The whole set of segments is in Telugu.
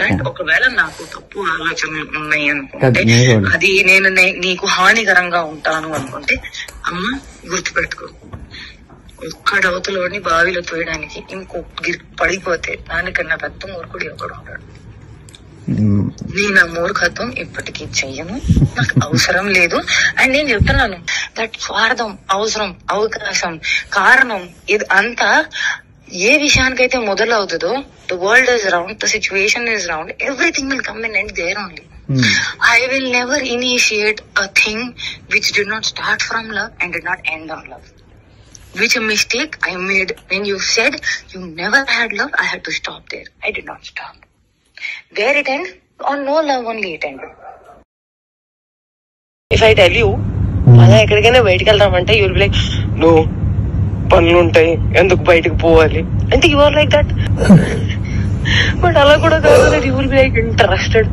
అండ్ ఒకవేళ నాకు తప్పు ఆలోచనలు ఉన్నాయి అనుకుంటే, అది నేను నీకు హానికరంగా ఉంటాను అనుకుంటే, అమ్మ గుర్తుపెట్టుకో, ఒక్కడవతలోని బావిలో తోయడానికి ఇంకో పడిపోతే దానికన్నా పెద్ద మూర్ఖుడు ఒకడు ఉంటాడు. నేను ఆ మూర్ఖత్వం ఇప్పటికీ చెయ్యను, నాకు అవసరం లేదు. అండ్ నేను చెప్తున్నాను, దట్ స్వార్థం, అవసరం, అవకాశం, కారణం, ఇది అంతా ఏ విషయానికైతే మొదలవుతుందో, the world is round, the situation is round, everything will come and end there only. I will never initiate a thing which did not start from love and did not end on love. Which a mistake I made when you said you never had love, I had to stop there. I did not stop. Where it end? On no love only it ended. If I tell you, అలా ఎక్కడికైనా బయటకు వెళ్దామంటే you will be like, no, పనులు ఉంటాయి, ఎందుకు బయటకు పోవాలి అంటే you are like that. But అలా కూడా కాదు, that you will be like interested.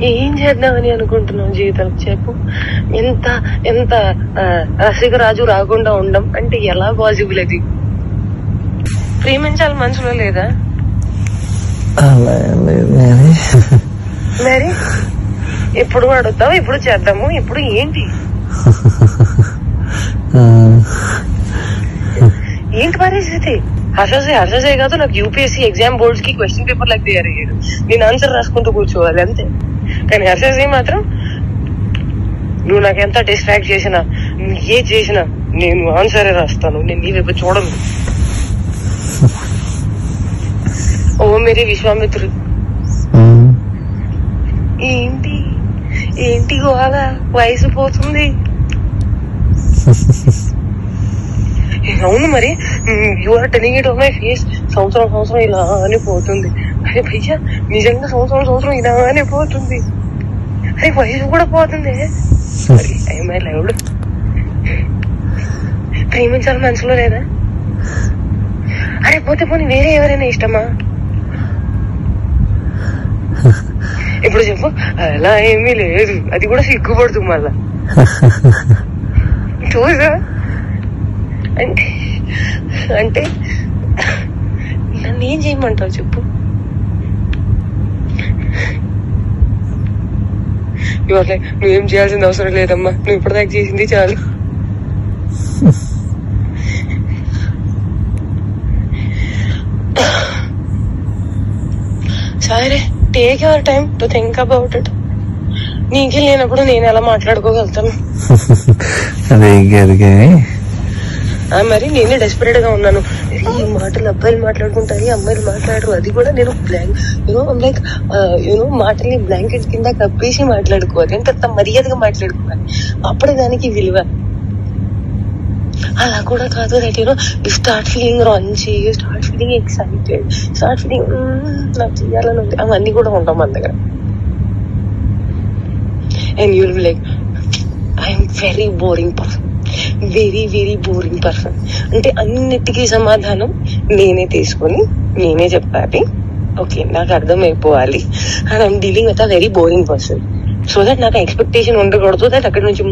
ఏం చేద్దామని అనుకుంటున్నావు జీవితం చెప్పు. ఎంత ఎంత రసికరాజు రాకుండా ఉండం అంటే ఎలా పాసిబుల్? అది ప్రేమించాలి మనసులో లేదా? మరి ఎప్పుడు అడుగుతావు, ఇప్పుడు చేద్దాము, ఇప్పుడు ఏంటి ఏంటి పరిస్థితి? హర్షసే కాదు, నాకు యూపీఎస్సీ ఎగ్జామ్ బోర్డ్స్ కి క్వశ్చన్ పేపర్ లాగా తయారయ్యాడు, నేను ఆన్సర్ రాసుకుంటూ కూర్చోవాలి అంతే. కానీ హర్షసే మాత్రం నువ్వు నాకు ఎంత డిస్ట్రాక్ట్ చేసినా, ఏ చేసినా నేను ఆన్సరే రాస్తాను, నేను నీ వైపు చూడను. ఓ మేరే విశ్వామిత్రుడు, ఏంటి ఏంటి గోవాల వయసు పోతుంది. అవును మరి, you are telling it on my face, సంవత్సరం ఇలా అని పోతుంది. అరే భయ్యా నిజంగా సంవత్సరం ఇలానే పోతుంది. అరే వయసు కూడా పోతుంది. I loved. ప్రేమించాలి మనసులో లేదా? అరే పోతే పోనీ వేరే ఎవరైనా ఇష్టమా? ఇప్పుడు చెప్పు. అలా ఏమీ లేదు, అది కూడా సిగ్గుపడుతుంది మళ్ళా. చూసా అంటే నన్ను ఏం చేయమంటావు చెప్పు? నువ్వేం చేయాల్సిన అవసరం లేదమ్మా, నువ్వు ఇప్పటిదాకా చేసింది చాలు. సరే, take your time to think about it. నీకే లేనప్పుడు నేను ఎలా మాట్లాడుకోగలుగుతాను? మరి నేనే డెస్పరేట్ గా ఉన్నాను. ఈ మాటలు అబ్బాయిలు మాట్లాడుకుంటారు, అమ్మాయిలు మాట్లాడరు. అది కూడా నేను లైక్ మాటల్ని బ్లాంకెట్ కింద కప్పేసి మాట్లాడుకోవాలి, ఎంత మర్యాదగా మాట్లాడుకోవాలి, అప్పుడే దానికి విలువ. అలా కూడా కాదు, that you start feeling raunchy, you start feeling excited, start feeling నాకు చెయ్యాలని ఉంది, అవన్నీ కూడా ఉంటాం మన దగ్గర. And you will be like, I'm very boring person, very very boring person. అంటే అన్నిటికీ సమాధానం నేనే తీసుకొని నేనే చెప్పాలి. ఓకే, నాకు అర్థమైపోవాలి. And I'm dealing with a very boring person. So that నాకు ఎక్స్పెక్టేషన్ ఉండకూడదు దట్ అక్కడి నుంచి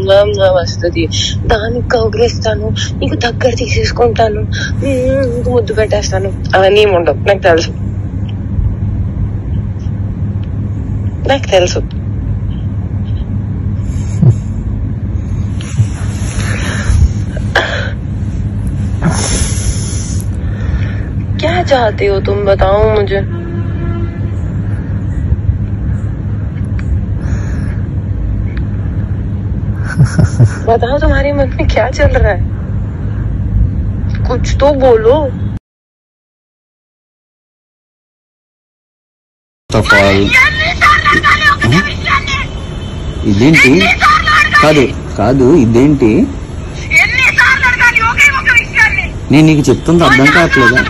వస్తుంది, దానికి కౌగిలిస్తాను, నీకు దగ్గర తీసేసుకుంటాను, ముద్దు పెట్టేస్తాను, అవన్నీ ఏమి ఉండవు. నాకు తెలుసు. क्या चाहते हो तुम, बताओ मुझे. बताओ तुम्हारे मन में क्या चल रहा है, कुछ तो बोलो. ఇదేంటి? కాదు ఇదేంటి? నేను నీకు చెప్తుంది అర్థం కావట్లేదా?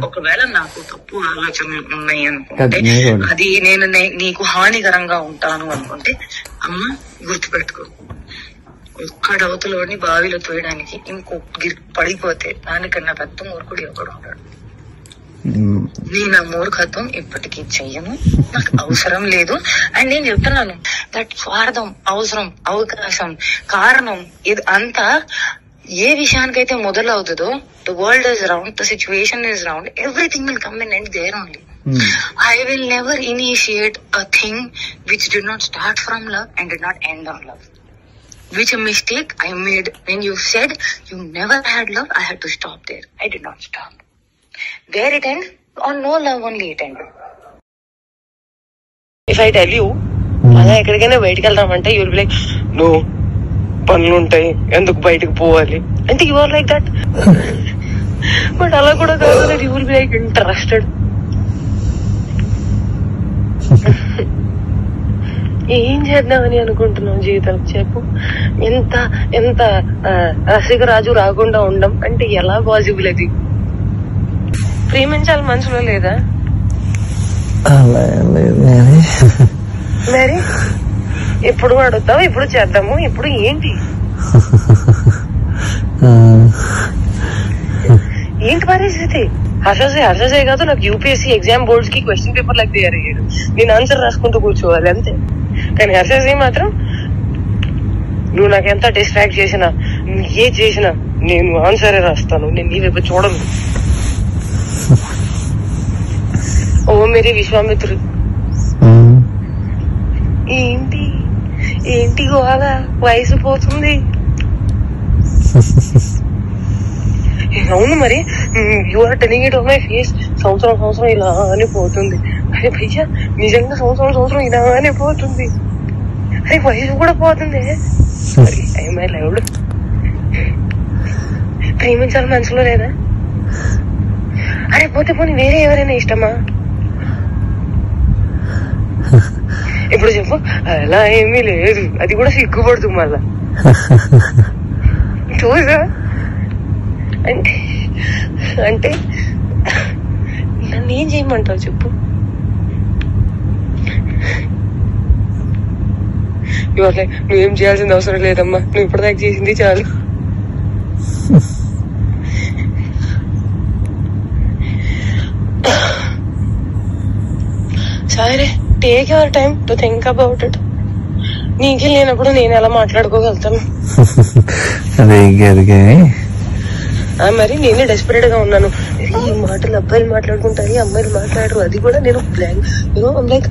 ఒకవేళ నాకు తప్పు ఆలోచనలు ఉన్నాయి అనుకుంటే, అది నేను నీకు హానికరంగా ఉంటాను అనుకుంటే, అమ్మ గుర్తుపెట్టుకో, ఒక్కడవతలోని బావిలో తోయడానికి ఇంకో పడిపోతే దానికన్నా పెద్ద మూర్ఖుడు ఒకడు ఉంటాడు. నేను ఆ మూర్ఖత్వం ఇప్పటికీ చెయ్యను, నాకు అవసరం లేదు. అండ్ నేను చెప్తున్నాను దట్ స్వార్థం, అవసరం, అవకాశం, కారణం ఇది అంతా ఏ విషయానికైతే మొదలవుతుందో, the world is round, the situation is round, everything will come in and there only. I will never initiate a thing which did not start from love and did not end on love. Which a mistake I made when you said you never had love, I had to stop there. I did not stop. Where it ends? On no love only it ended. If I tell you, అలా ఎక్కడికైనా బయటకు వెళ్దామంటే you will be like, no, పనులు ఉంటాయి, ఎందుకు బయటకు పోవాలి అంటే you are like that. But అలా కూడా కాదు, that you will be like interested. ఏం చేద్దామని అనుకుంటున్నావు జీవితానికి చెప్పు. ఎంత ఎంత రసికరాజు రాకుండా ఉండం అంటే ఎలా పాసిబుల్? అది ప్రేమించాలి మనసులో లేదా? మరి ఎప్పుడు అడుగుతావు, ఎప్పుడు చేద్దాము, ఇప్పుడు ఏంటి ఏంటి పరిస్థితి? హర్షసే కాదు, నాకు యూపీఎస్సీ ఎగ్జామ్ బోర్డ్స్ కి క్వశ్చన్ పేపర్ లాగా తయారయ్యాడు, నేను ఆన్సర్ రాసుకుంటూ కూర్చోవాలి అంతే. కానీ హర్షసే మాత్రం నువ్వు నాకు ఎంత డిస్ట్రాక్ట్ చేసినా, ఏ చేసినా నేను ఆన్సరే రాస్తాను, నేను నీ వైపు చూడను. ఓ మేరీ విశ్వామిత్రుడు, ఏంటి ఏంటి గోళ, వయసు పోతుంది. అవును మరి, you are telling it on my face. సంవత్సరం ఇలానే పోతుంది. అరే భయ్యా, నిజంగా సంవత్సరం ఇలానే పోతుంది. అరే వయసు కూడా పోతుంది. I loved. ప్రేమించాలి మనసులో లేదా? అరే పోతే పోనీ వేరే ఎవరైనా ఇష్టమా? ఇప్పుడు చెప్పు. అలా ఏమీ లేదు, అది కూడా సిగ్గుపడుతుంది మళ్ళా. చూసా అంటే అంటే నన్ను ఏం చేయమంటావు చెప్పు? నువ్వేం చేయాల్సిన అవసరం లేదమ్మా, నువ్వు ఇప్పటిదాకా చేసింది చాలు. సరే, take your time to think about it. నీకే లేనప్పుడు నేను ఎలా మాట్లాడుకోగలుగుతాను? మరి నేనే డెస్పరేట్ గా ఉన్నాను. ఈ మాటలు అబ్బాయిలు మాట్లాడుకుంటారు, అమ్మాయిలు మాట్లాడరు. అది కూడా నేను లైక్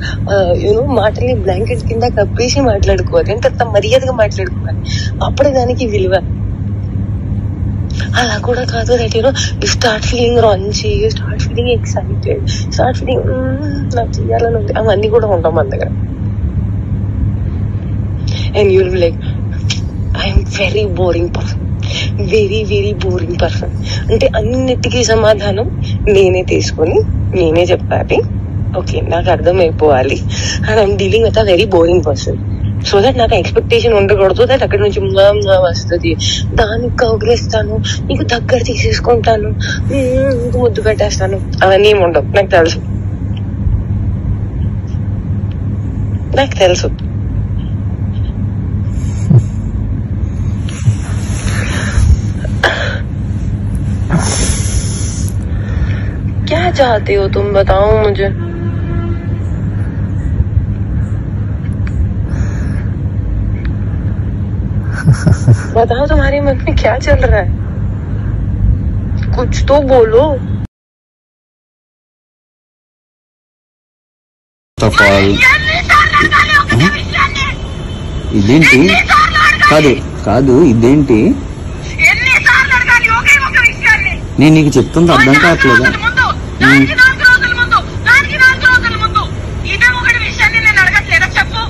మాటల్ని బ్లాంకెట్ కింద కప్పేసి మాట్లాడుకోవాలి, ఎంత మర్యాదగా మాట్లాడుకోవాలి, అప్పుడే దానికి విలువ. అలా కూడా కాదు, that you start feeling raunchy, you start feeling excited, start feeling నాకు చేయాలని ఉంది, అవన్నీ కూడా ఉంటాం మన దగ్గర. And you will be like, I'm very boring person, very very boring person. అంటే అన్నిటికీ సమాధానం నేనే తీసుకొని నేనే చెప్పాలి. ఓకే, నాకు అర్థమైపోవాలి. And I'm dealing with a very boring person. So that నాకు ఎక్స్పెక్టేషన్ ఉండకూడదు దట్ అక్కడి నుంచి వస్తుంది, దానికి కౌగిలిస్తాను, నీకు దగ్గర తీసేసుకుంటాను, ముద్దు పెట్టేస్తాను, అవన్నీ ఏమి ఉండవు. నాకు తెలుసు. क्या चाहते हो तुम, बताओ मुझे. बताओ तुम्हारे मन में क्या चल रहा है, कुछ तो बोलो. ఇదేంటి? కాదు ఇదేంటి? నేను నీకు చెప్తుంది అర్థం కావట్లేదా? ఇదే ఒకటి విషయాన్ని నేను అడగట్లేదా చెప్పు.